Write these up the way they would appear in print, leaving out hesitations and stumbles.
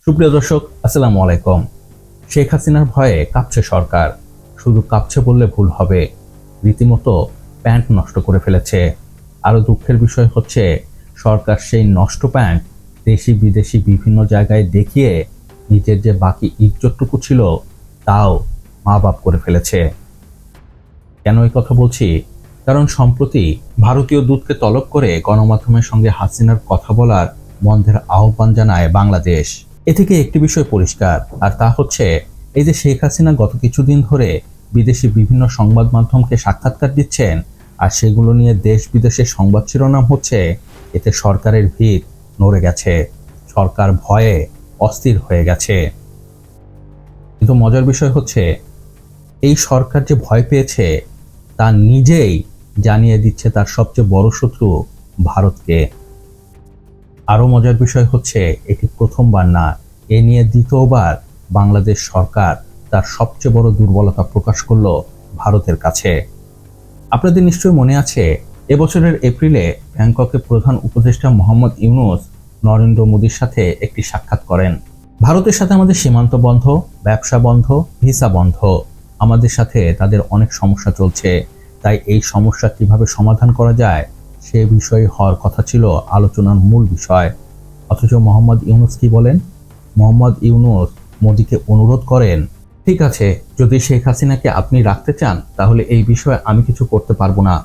সুপ্রিয় দর্শক, আসসালামু আলাইকুম। শেখ হাসিনার ভয়ে কাঁপছে সরকার। শুধু কাঁপছে বললে ভুল হবে, রীতিমতো প্যান্ট নষ্ট করে ফেলেছে। আরও দুঃখের বিষয় হচ্ছে, সরকার সেই নষ্ট প্যান্ট দেশি বিদেশি বিভিন্ন জায়গায় দেখিয়ে নিজের যে বাকি ইজ্জতটুকু ছিল তাও মা বাপ করে ফেলেছে। কেন এই কথা বলছি? কারণ সম্প্রতি ভারতীয় দূতকে তলব করে গণমাধ্যমের সঙ্গে হাসিনার কথা বলার বন্ধের আহ্বান জানায় বাংলাদেশ। এ থেকে একটি বিষয় পরিষ্কার, আর তা হচ্ছে এই যে শেখ হাসিনা গত কিছুদিন ধরে বিদেশি বিভিন্ন সংবাদ মাধ্যমকে সাক্ষাৎকার দিচ্ছেন, আর সেগুলো নিয়ে দেশ বিদেশের সংবাদ শিরোনাম হচ্ছে, এতে সরকারের ভিত নড়ে গেছে, সরকার ভয়ে অস্থির হয়ে গেছে। কিন্তু মজার বিষয় হচ্ছে, এই সরকার যে ভয় পেয়েছে তা নিজেই জানিয়ে দিচ্ছে তার সবচেয়ে বড় শত্রু ভারতকে। আরও মজার বিষয় হচ্ছে, এটি প্রথমবার না, এ নিয়ে দ্বিতীয়বার বাংলাদেশ সরকার তার সবচেয়ে বড় দুর্বলতা প্রকাশ করল ভারতের কাছে। আপনাদের নিশ্চয়ই মনে আছে, এবছরের এপ্রিলে ব্যাংককে প্রধান উপদেষ্টা মোহাম্মদ ইউনূস নরেন্দ্র মোদীর সাথে একটি সাক্ষাৎ করেন। ভারতের সাথে আমাদের সীমান্ত বন্ধ, ব্যবসা বন্ধ, ভিসা বন্ধ, আমাদের সাথে তাদের অনেক সমস্যা চলছে, তাই এই সমস্যা কিভাবে সমাধান করা যায় সে বিষয়ে হওয়ার কথা ছিল আলোচনার মূল বিষয়। অথচ মোহাম্মদ ইউনূস কি বলেন? মোহাম্মদ ইউনূস মোদীকে অনুরোধ করেন, ঠিক আছে, যদি শেখ হাসিনাকে আপনি রাখতে চান তাহলে এই বিষয়ে আমি কিছু করতে পারবো না,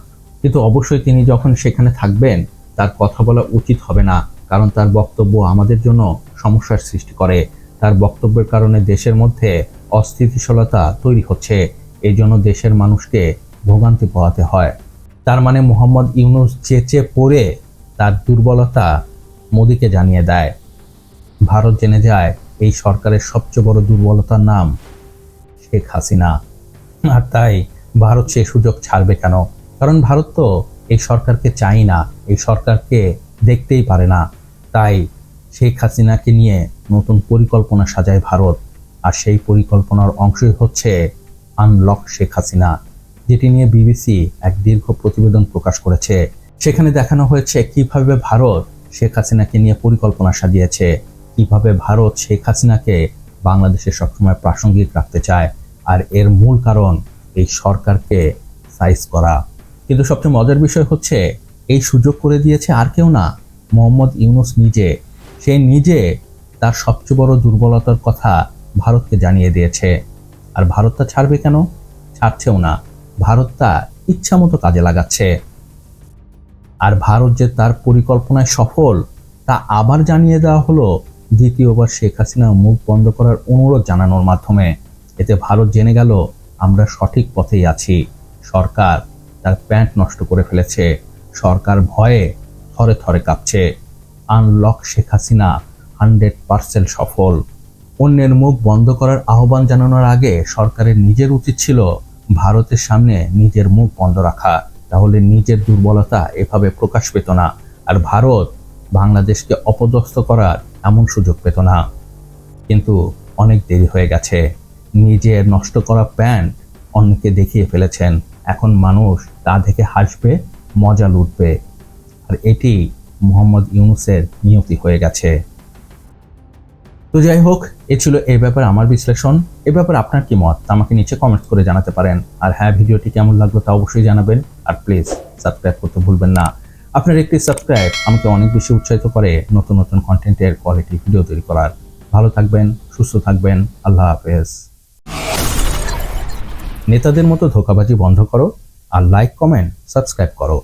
কিন্তু অবশ্যই তিনি যখন সেখানে থাকবেন তার কথা বলা উচিত হবে না, কারণ তার বক্তব্য আমাদের জন্য সমস্যার সৃষ্টি করে। তার বক্তব্যের কারণে দেশের মধ্যে অস্থিতিশীলতা তৈরি হচ্ছে, এই জন্য দেশের মানুষকে ভোগান্তি পোহাতে হয়। তার মানে মোহাম্মদ ইউনূস চেঁচে পড়ে তার দুর্বলতা মোদীকে জানিয়ে দেয়। ভারত জেনে যায় এই সরকারের সবচেয়ে বড় দুর্বলতার নাম শেখ হাসিনা। আর তাই ভারত সে সুযোগ ছাড়বে কেন? কারণ ভারত তো এই সরকারকে চাই না, এই সরকারকে দেখতেই পারে না। তাই শেখ হাসিনাকে নিয়ে নতুন পরিকল্পনা সাজায় ভারত, আর সেই পরিকল্পনার অংশই হচ্ছে আনলক শেখ হাসিনা, যেটি নিয়ে বিবিসি এক দীর্ঘ প্রতিবেদন প্রকাশ করেছে। সেখানে দেখানো হয়েছে কিভাবে ভারত শেখ হাসিনাকে নিয়ে পরিকল্পনা সাজিয়েছে, কিভাবে ভারত শেখ হাসিনাকে বাংলাদেশে সবসময় প্রাসঙ্গিক রাখতে চায়, আর এর মূল কারণ এই সরকারকে সাইজ করা। কিন্তু সবচেয়ে মজার বিষয় হচ্ছে, এই সুযোগ করে দিয়েছে আর কেউ না, মোহাম্মদ ইউনূস নিজে। সে নিজে তার সবচেয়ে বড় দুর্বলতার কথা ভারতকে জানিয়ে দিয়েছে। আর ভারত তা ছাড়বে কেন? ছাড়ছেও না, ভারত তা ইচ্ছা মতো কাজে লাগাচ্ছে। আর ভারত যে তার পরিকল্পনায় সফল তা আবার জানিয়ে দেওয়া হলো দ্বিতীয়বার শেখ হাসিনা মুখ বন্ধ করার অনুরোধ জানানোর মাধ্যমে। এতে ভারত জেনে গেল আমরা সঠিক পথেই আছি। সরকার তার প্যান্ট নষ্ট করে ফেলেছে, সরকার ভয়ে থরে থরে কাঁপছে। আনলক শেখ হাসিনা 100% সফল। অন্যের মুখ বন্ধ করার আহ্বান জানানোর আগে সরকারের নিজের উচিত ছিল ভারতের সামনে নিজের মুখ বন্ধ রাখা, তাহলে নিজের দুর্বলতা এভাবে প্রকাশ পেত না, আর ভারত বাংলাদেশকে অপদস্থ করার এমন সুযোগ পেত না। কিন্তু অনেক দেরি হয়ে গেছে, নিজের নষ্ট করা প্যান্ট অন্যকে দেখিয়ে ফেলেছেন। এখন মানুষ তা দেখে হাসবে, মজা লুটবে, আর এটি মোহাম্মদ ইউনূসের নিয়তি হয়ে গেছে। তো যাই হোক, এ ছিল এই ব্যাপারে আমার বিশ্লেষণ। এ ব্যাপারে আপনার কি মত তা আমাকে নিচে কমেন্টস করে জানাতে পারেন। আর হ্যাঁ, ভিডিওটি কেমন লাগলো তা অবশ্যই জানাবেন, আর প্লিজ সাবস্ক্রাইব করতে ভুলবেন না। আপনার একটি সাবস্ক্রাইব আমাকে অনেক বেশি উৎসাহিত করে নতুন নতুন কন্টেন্টের কোয়ালিটি ভিডিও তৈরি করার। ভালো থাকবেন, সুস্থ থাকবেন, আল্লাহ হাফেজ। নেতাদের মতো ধোঁকাবাজি বন্ধ করো, আর লাইক, কমেন্ট, সাবস্ক্রাইব করো।